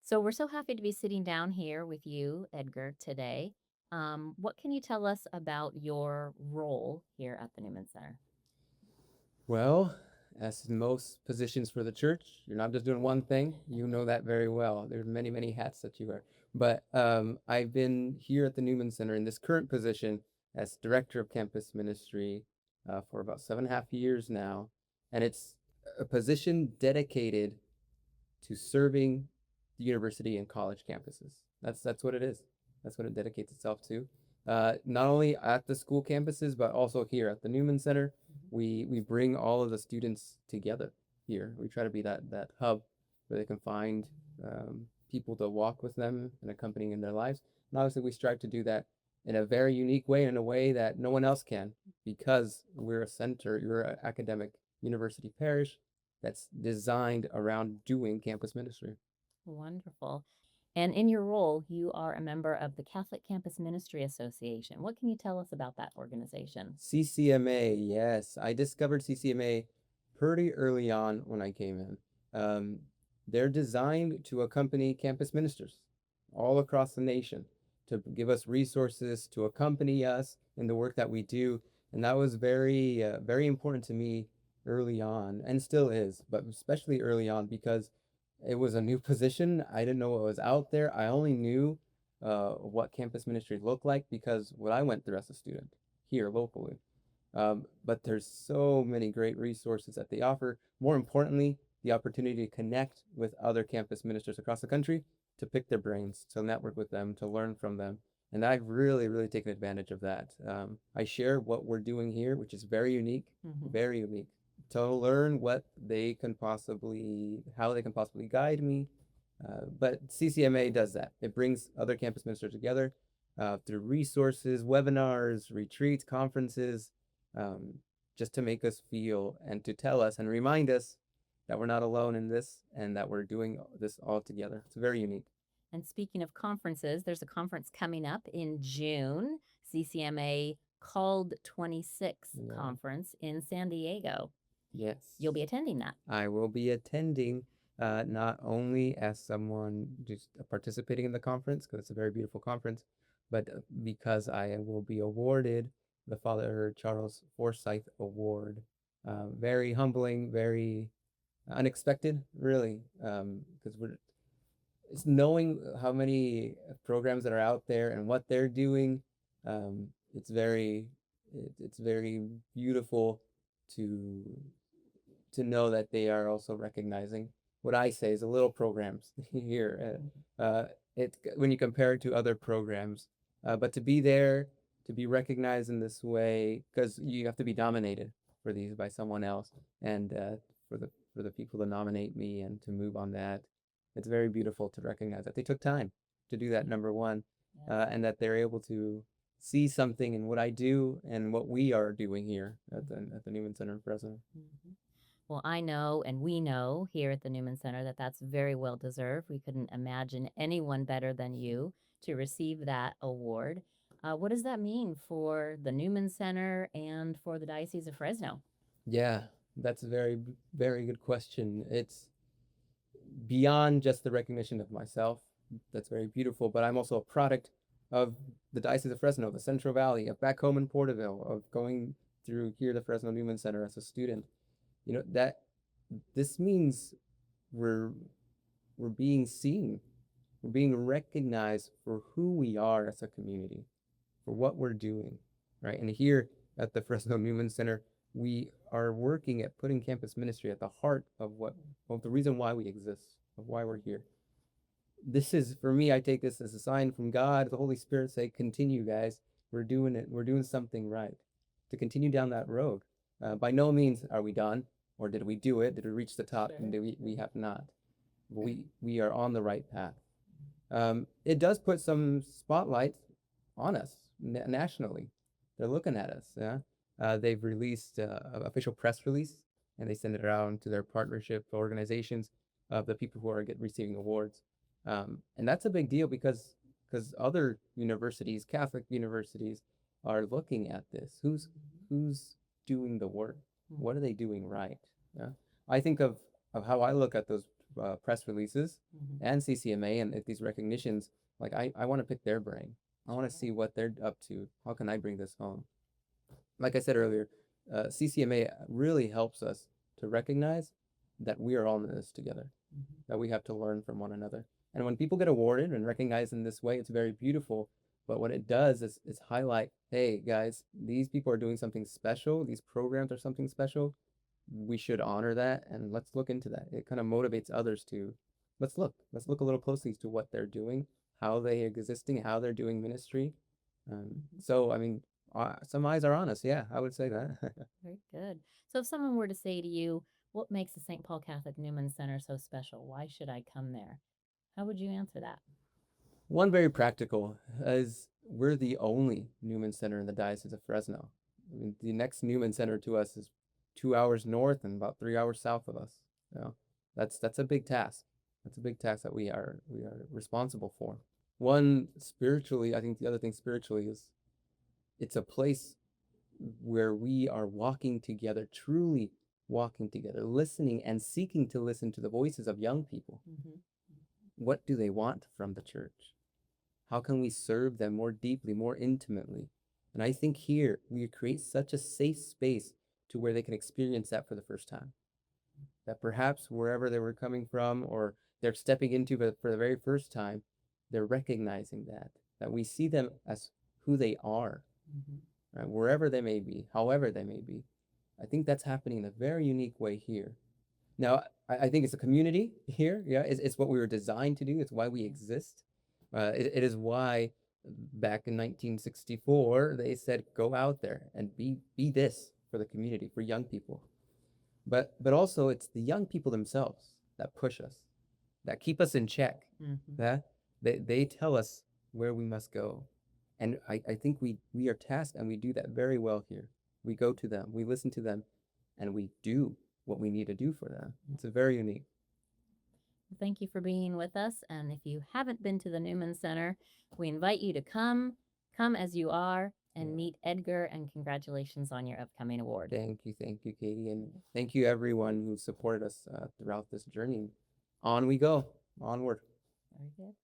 So we're so happy to be sitting down here with you, Edgar, today. What can you tell us about your role here at the Newman Center? Well, as in most positions for the church, you're not just doing one thing. You know that very well. There's many, many hats that you wear. But I've been here at the Newman Center in this current position as Director of Campus Ministry for about 7.5 years now. And it's a position dedicated to serving the university and college campuses. That's what it is. That's what it dedicates itself to. Not only at the school campuses, but also here at the Newman Center. We bring all of the students together here. We try to be that hub where they can find people to walk with them and accompanying in their lives. And obviously, we strive to do that in a very unique way, in a way that no one else can, because we're a center, we're an academic university parish that's designed around doing campus ministry. Wonderful. And in your role, you are a member of the Catholic Campus Ministry Association. What can you tell us about that organization? CCMA, yes. I discovered CCMA pretty early on when I came in. They're designed to accompany campus ministers all across the nation, to give us resources, to accompany us in the work that we do. And that was very important to me early on, and still is, but especially early on because it was a new position. I didn't know what was out there. I only knew what campus ministry looked like because what I went through as a student here locally. But there's so many great resources that they offer. More importantly, the opportunity to connect with other campus ministers across the country, to pick their brains, to network with them, to learn from them. And I've really taken advantage of that. I share what we're doing here, which is very unique, very unique, to learn how they can possibly guide me. But CCMA does that. It brings other campus ministers together through resources, webinars, retreats, conferences, um, just to make us feel and to tell us and remind us that we're not alone in this and that we're doing this all together. It's very unique. And speaking of conferences, there's a conference coming up in June, CCMA Called 26 Yeah. conference in San Diego. Yes. You'll be attending that. I will be attending not only as someone just participating in the conference, because it's a very beautiful conference, but because I will be awarded the Father Charles Forsyth Award. Very humbling, very unexpected, really, because it's knowing how many programs that are out there and what they're doing. Um, it's very, it's very beautiful to to know that they are also recognizing what I say is a little programs here. It when you compare it to other programs, but to be there, to be recognized in this way, because you have to be nominated for these by someone else, and for the people to nominate me and to move on that, it's very beautiful to recognize that they took time to do that. Number one, and that they're able to see something in what I do and what we are doing here at the Newman Center in Fresno. Mm-hmm. Well, I know, and we know here at the Newman Center that that's very well deserved. We couldn't imagine anyone better than you to receive that award. What does that mean for the Newman Center and for the Diocese of Fresno? Yeah, that's a very good question. It's beyond just the recognition of myself. That's very beautiful, but I'm also a product of the Diocese of Fresno, the Central Valley, of back home in Porterville, of going through here the Fresno Newman Center as a student. That this means we're we're being seen. We're being recognized for who we are as a community, for what we're doing, right? And here at the Fresno Newman Center, we are working at putting campus ministry at the heart of the reason why we exist, of why we're here. This is, for me, I take this as a sign from God, the Holy Spirit say, continue, guys. We're doing it. We're doing something right. To continue down that road. By no means are we done, or did we do it? Did we reach the top? And we have not. But we are on the right path. It does put some spotlight on us nationally. They're looking at us. Yeah, they've released an official press release, and they send it around to their partnership organizations of the people who are receiving awards. And that's a big deal because other universities, Catholic universities, are looking at this. Who's doing the work? What are they doing right? Yeah, I think of how I look at those press releases Mhm. and CCMA and these recognitions, like I want to pick their brain. I want to see what they're up to. How can I bring this home? Like I said earlier, CCMA really helps us to recognize that we are all in this together, Mhm. that we have to learn from one another. And when people get awarded and recognized in this way, it's very beautiful. But what it does is highlight, hey guys, these people are doing something special. These programs are something special. We should honor that and let's look into that. It kind of motivates others to let's look a little closely to what they're doing, how they are existing, how they're doing ministry. So I mean, some eyes are on us. Yeah, I would say that. Very good. So, if someone were to say to you, "What makes the St. Paul Catholic Newman Center so special? Why should I come there?" How would you answer that? One very practical is we're the only Newman Center in the Diocese of Fresno. I mean, the next Newman Center to us is 2 hours north and about 3 hours south of us. You know, that's a big task. That's a big task that we are responsible for. One spiritually, I think the other thing spiritually is it's a place where we are walking together, truly walking together, listening and seeking to listen to the voices of young people. Mm-hmm. What do they want from the church? How can we serve them more deeply, more intimately? And I think here we create such a safe space to where they can experience that for the first time. That perhaps wherever they were coming from or they're stepping into it for the very first time, they're recognizing that we see them as who they are, Mm-hmm. right? Wherever they may be, however they may be. I think that's happening in a very unique way here. Now, I think it's a community here. Yeah, it's what we were designed to do. It's why we exist. It is why back in 1964 they said go out there and be this for the community, for young people. But also it's the young people themselves that push us, that keep us in check. Mm-hmm. That they tell us where we must go, and I think we are tasked and we do that very well here. We go to them, we listen to them, and we do what we need to do for them. It's a very unique. Thank you for being with us. And if you haven't been to the Newman Center, we invite you to come as you are, and Yeah. meet Edgar. And congratulations on your upcoming award. Thank you, Katie, and thank you everyone who supported us throughout this journey. On we go, onward. Very good.